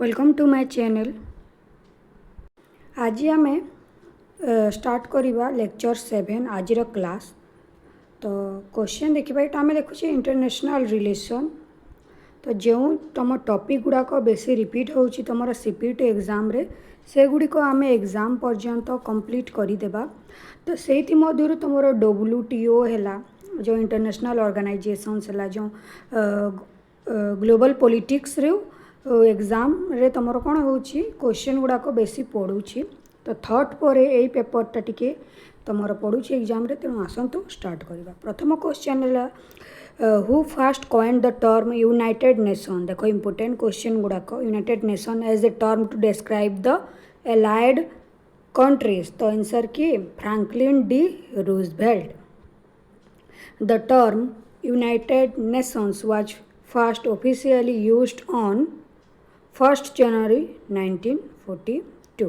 Welcome to my channel. आज आम start करवा लेक्चर 7 आज क्लास। तो क्वेश्चन देखा ये आम देखुचे इंटरनेशनल रिलेशन। तो जो तुम टॉपिक गुड़ाक बेसी रिपीट हो तुम सीपीटी एग्जाम रे से गुड़िक आम एग्जाम पर्यंत कंप्लीट करदेबा। तो से तुम WTO है जो इंटरनेशनल ऑर्गेनाइजेशंस है जो ग्लोबल पॉलिटिक्स रे एग्जाम रे तुमर कौन हो क्वेश्चन गुड़ाक बेसी पड़ूची। तो थर्ड पर यही पेपरटा टिके तुमर पड़ूची एग्जाम रे। तेणु आसतु स्टार्ट करवा। प्रथम क्वेश्चन है who first coined the term united nation. देखो इंपोर्टेंट क्वेश्चन गुड़ाक united nation as a term to describe the allied countries. तो आंसर की Franklin D Roosevelt. The term United Nations was first officially used on 1st January 1942.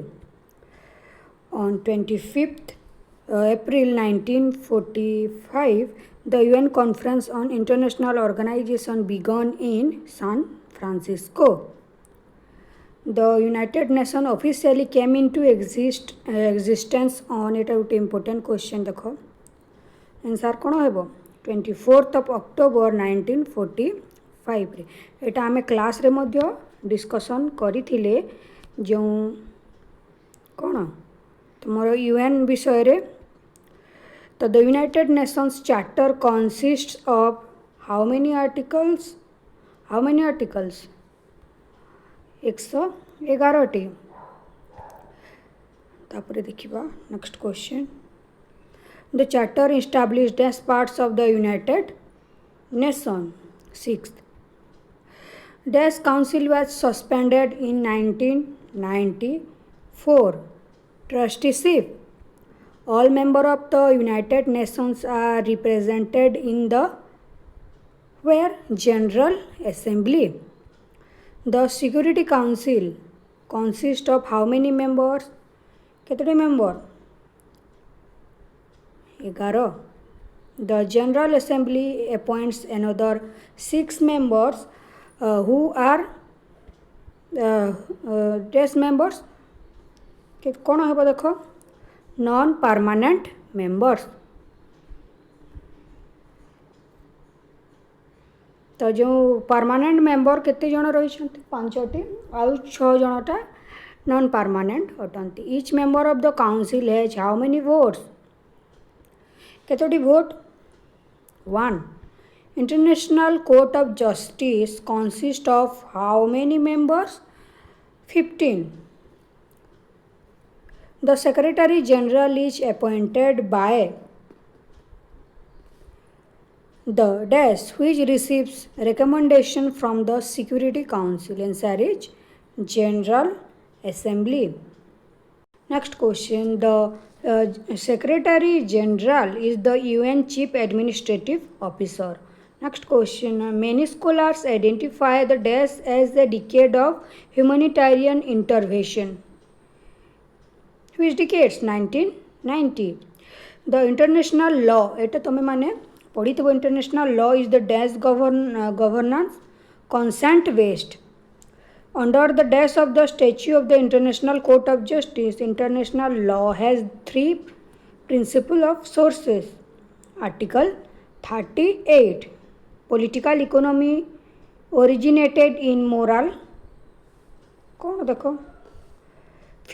On 25th April 1945, the UN Conference on International Organization began in San Francisco. The United Nations officially came into existence on it. Important question देखो answer कौन है 24th October 1945 रे। एटा आमे class रे मध्य discussion करिथिले जो कौन तुमर UN विषय रे। तो the United Nations charter consists of how many articles 111 T. तापर देखिबा next question. The charter established as parts of the United Nations. Sixth, Dash Council was suspended in 1994. Trusteeship. All members of the United Nations are represented in the where General Assembly. The Security Council consists of how many members? कितने member? 11. The General Assembly appoints another 6 members who are desk members. कौन है देखो non permanent members. तो जो permanent member केते जन रही 5टी आउ 6 जनटा नॉन परमानेंट अटंती। Each member of the council has how many votes केतोटी भोट 1. International court of justice consist of how many members 15. The secretary general is appointed by the dash which receives recommendation from the security council. Answer is general assembly. Next question. The Secretary General is the UN Chief Administrative Officer. Next question. Many scholars identify the dash as the decade of humanitarian intervention. Which decades? 1990. The international law. एटा तुम्हें माने पढ़ी थो। International law is the dash governance consent based. Under the dash of the statute of the International Court of Justice, international law has 3 principles of sources. Article 38. Political economy originated in moral कौन देखो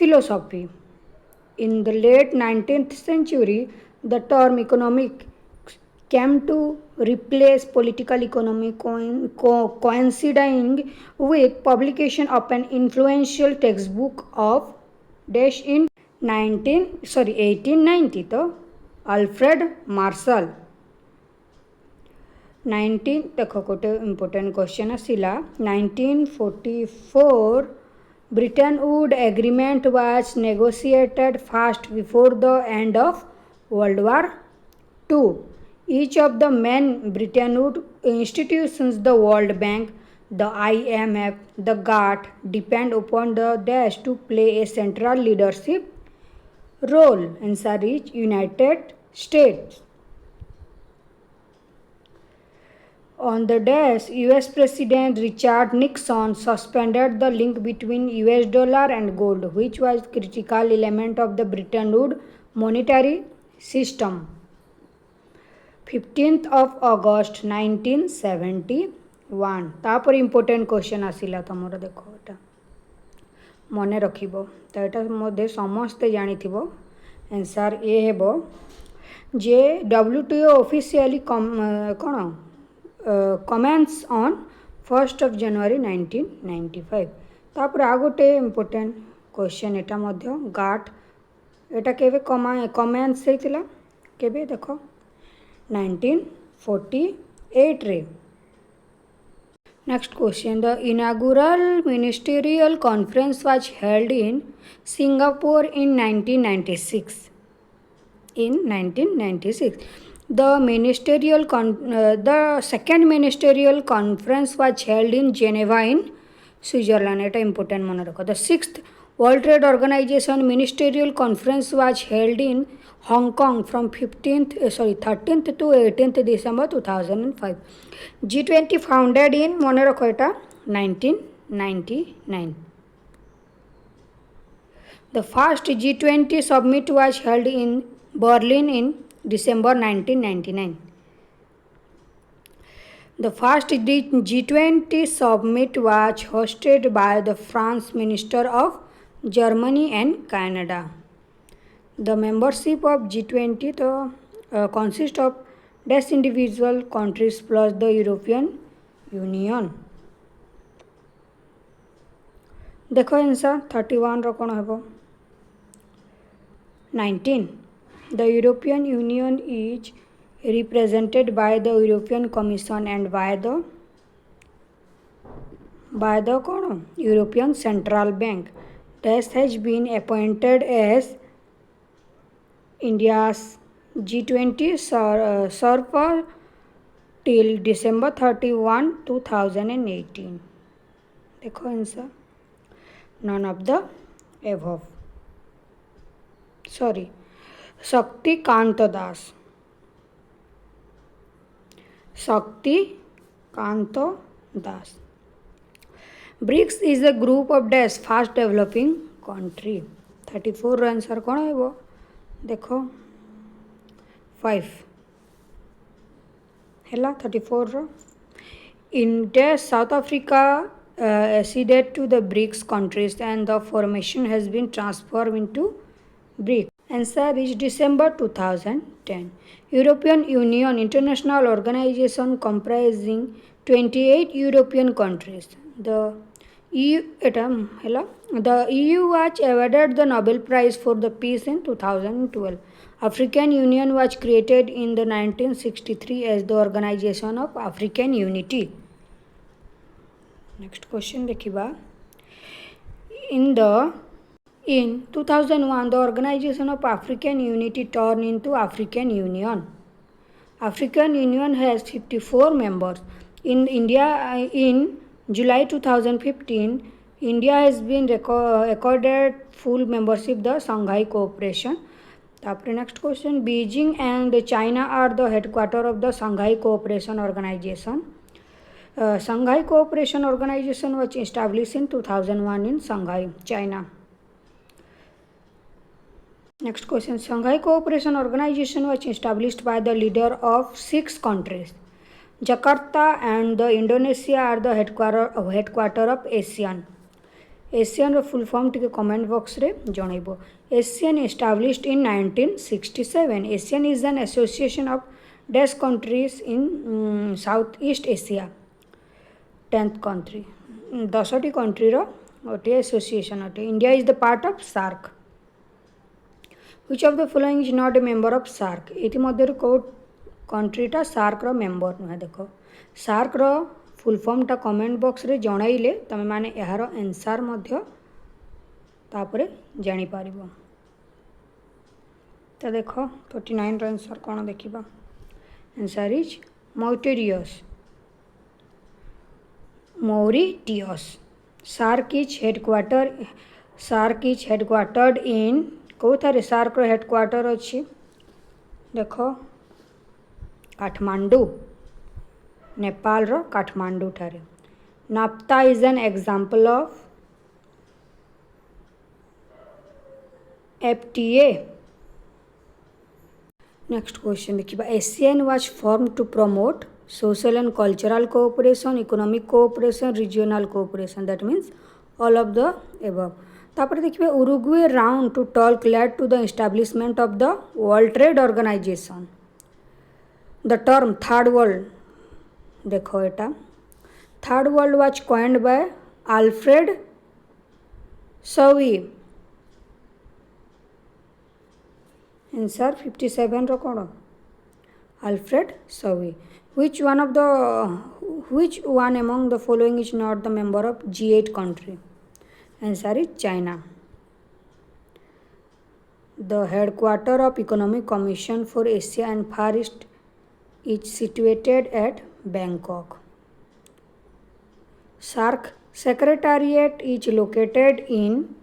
philosophy. In the late 19th century, the term economic came to replace political economy, coinciding with publication of an influential textbook of dash in 1890 तो Alfred Marshall. 19 देखो गोटे important question आसिला 1944 Bretton Woods agreement was negotiated fast before the end of world war 2. Each of the main Bretton Woods institutions, the World Bank, the IMF, the GATT, depend upon the dash to play a central leadership role. Answer is United States. On the dash, US President Richard Nixon suspended the link between US dollar and gold, which was critical element of the Bretton Woods monetary system. 15th of August 1971. तापर important question आसिला तुमर देख एटा मन रखिबो तो एटा मध्ये समस्ते जानिथिबो answer A हेबो जे WTO officially cone comments on 1st of January 1995. तापर आ गोटे इम्पोर्टेंट क्वेश्चन एटा मध्ये गाट एटा केबे कमेंट्स हेतिला केबे देखो 1948 रे. Next question. The inaugural ministerial conference was held in Singapore in 1996. The second ministerial conference was held in Geneva in Switzerland. It is important मन रखो. The sixth World Trade Organization ministerial conference was held in Hong Kong from 13th to 18th December 2005. G20 founded in मन रखो एटा 1999. The first G20 summit was held in Berlin in December 1999. The first G20 summit was hosted by the France Minister of Germany and Canada. The membership of G20 consists of dash individual countries plus the European Union. देखो answer 31 रो कोन हेबो 19. The European Union is represented by the European Commission and by the European Central Bank. Dash has been appointed as India's G20 server till December 31, 2018. देखो answer none of the above. Sorry, Shaktikant Das. BRICS is a group of dash fast developing country. 34 answer कौन है वो देखो 5 है 34 रो. In dash South Africa acceded to the BRICS countries and the formation has been transformed into BRICS. Answer is December 2010. European Union international organization comprising 28 European countries. The EU was awarded the Nobel Prize for the Peace in 2012. African Union was created in the 1963 as the Organization of African Unity. Next question देखिबा. In 2001, the Organization of African Unity turned into African Union. African Union has 54 members. In India, in July 2015, India has been accorded full membership the Shanghai Cooperation. After next question, Beijing and China are the headquarters of the Shanghai Cooperation Organization. Shanghai Cooperation Organization was established in 2001 in Shanghai, China. Next question, Shanghai Cooperation Organization was established by the leader of 6 countries. Jakarta and the Indonesia are the headquarters of ASEAN. ASEAN row full form टिके comment box रे जणाइबो. ASEAN established in 1967. ASEAN is an association of dash countries in Southeast Asia. 10th country 10टी country रो गोटे association अटे. India is the part of SAARC. Which of the following is not a member of SAARC? इति मध्यरु को कंट्रीटा SAARC रो member नुहे. देखो SAARC रो full फॉर्मटा comment box रे जणाइले तमे माने एहार answer मध्य तापरे जानि पारिबो. तो देखो 39 रो आंसर कोन देखिबा. Answer is Mauritius. SAARC is headquartered in कोथारे SAARC रो हेडक्वार्टर अच्छी देखो काठमांडू. नेपाल रो काठमांडू ठारे। NAFTA is an example of FTA। Next question देखिए, ASEAN was form to promote social and cultural cooperation, economic cooperation, regional cooperation, that means all of the above. तापर देखिए, Uruguay round two talk led to the establishment of the World Trade Organization. The term third world, देखो एटा third world was coined by Alfred Sauvy. Answer 57 रो कौन? Alfred Sauvy. Which one among the following is not the member of G8 country? Answer is China. The headquarter of Economic Commission for Asia and Far East is situated at Bangkok. SAARC Secretariat is located in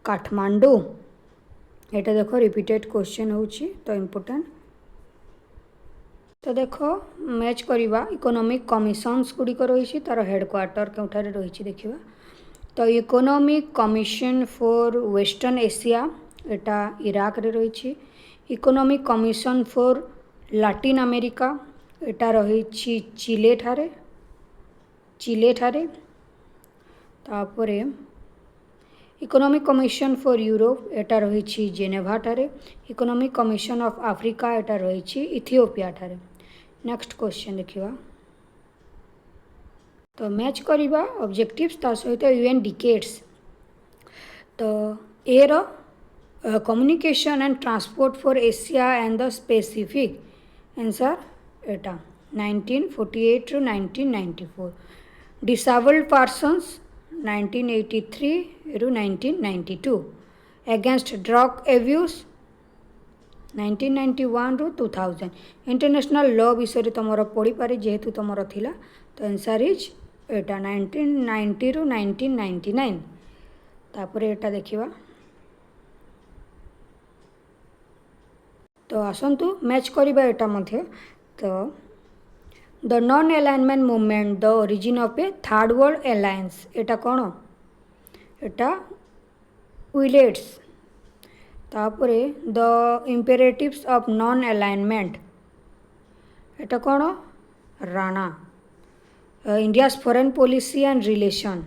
Kathmandu. एटा देखो repeated question होची तो important. तो देखो match करवा economic commissions गुड़िक रही तार headquarter केउठारे रही देखा। तो economic commission for western Asia Etah Iraq रे रही। Economic commission for Latin America एटा रही चिले ठारे। तापरे इकोनॉमिक कमिशन फॉर यूरोप एटा रही जेनेभा ठारे। इकोनॉमिक कमिशन ऑफ आफ्रिका एटा रही इथियोपिया ठारे। नेक्स्ट क्वेश्चन देखिवा। तो मैच करवा ऑब्जेक्टिव्स ता सहित यूएन डिकेड्स। तो ए रो communication and transport for Asia and the Pacific, answer एटा 1948 to 1994। Disabled persons 1983 to 1992। Against drug abuse 1991 to 2000। International law विषय तुम पढ़ी पारे जेहेतु तुम थिला। तो आंसर इज एटा 1990 to 1999। तापर एटा देखिवा। तो आसंतु मैच करवा एटा मध्य। तो the non alignment movement the origin of a third world alliance एटा कौन? एटा विलेट्स। तापरे the imperatives of non alignment एटा कौन? Rana. India's foreign policy and relation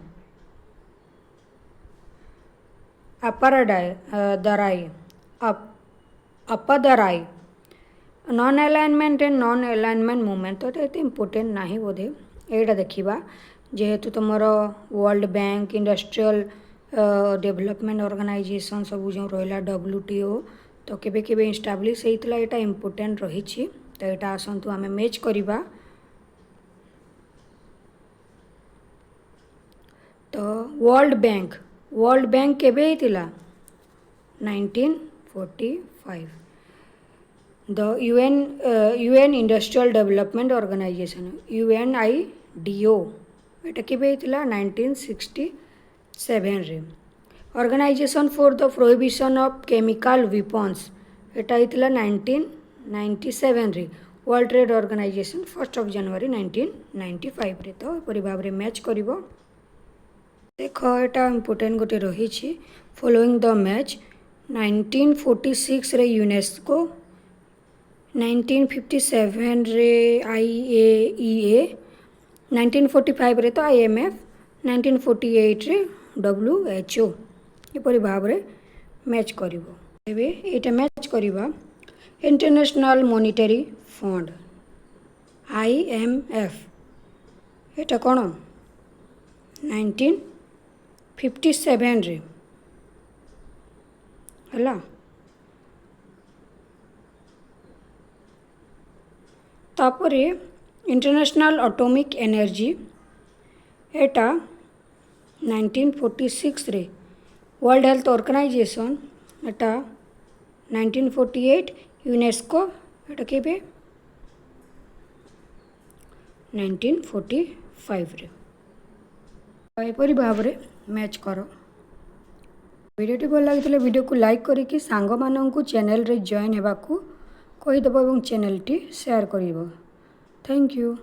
अपदराई। Non alignment and non alignment movement तो ये इम्पोर्टेंट नहीं बोधे। एटा देखा जेहेतु तुम world bank, industrial development organisation सब जो रहा WTO तो केबे केबे इस्टाब्लिश होता है, इम्पोर्टेंट रही। तो यहाँ आसतु आम मैच करवा। तो वर्ल्ड बैंक केबे होता? 1945। The UN industrial development organisation UNIDO एटा केबे होता? 1967 रे। Organisation for the prohibition of chemical weapons एटा होता 1997 रे। वर्ल्ड ट्रेड ऑर्गेनाइजेशन 1 जनवरी 1995 रे। तो परि भाव रे मैच करिवो। देखो एटा इम्पोर्टेंट गोटे रही। फॉलोइंग द मैच 1946 रे यूनेस्को, 1957 रे IAEA, 1945 रे तो IMF, 1948 रे WHO। एपरी भाव रे मैच करिवो। एबे एटा मैच करिवा इंटरनेशनल मॉनिटरी फंड IMF एटा कोन? 1957 रे हला। तापरे इंटरनेशनल एटॉमिक एनर्जी एटा 1946 रे। वर्ल्ड हेल्थ ऑर्गेनाइजेशन एटा 1948। यूनेस्को एटा केबे? 1945 रे। एपरी भाव रे मैच करो। वीडियोटी भल लगी वीडियो को लाइक करिकी सांग माननकु चैनल रे जॉइन हेबाकू कहीदेव और चैनल टी शेयर करिवो। Thank you.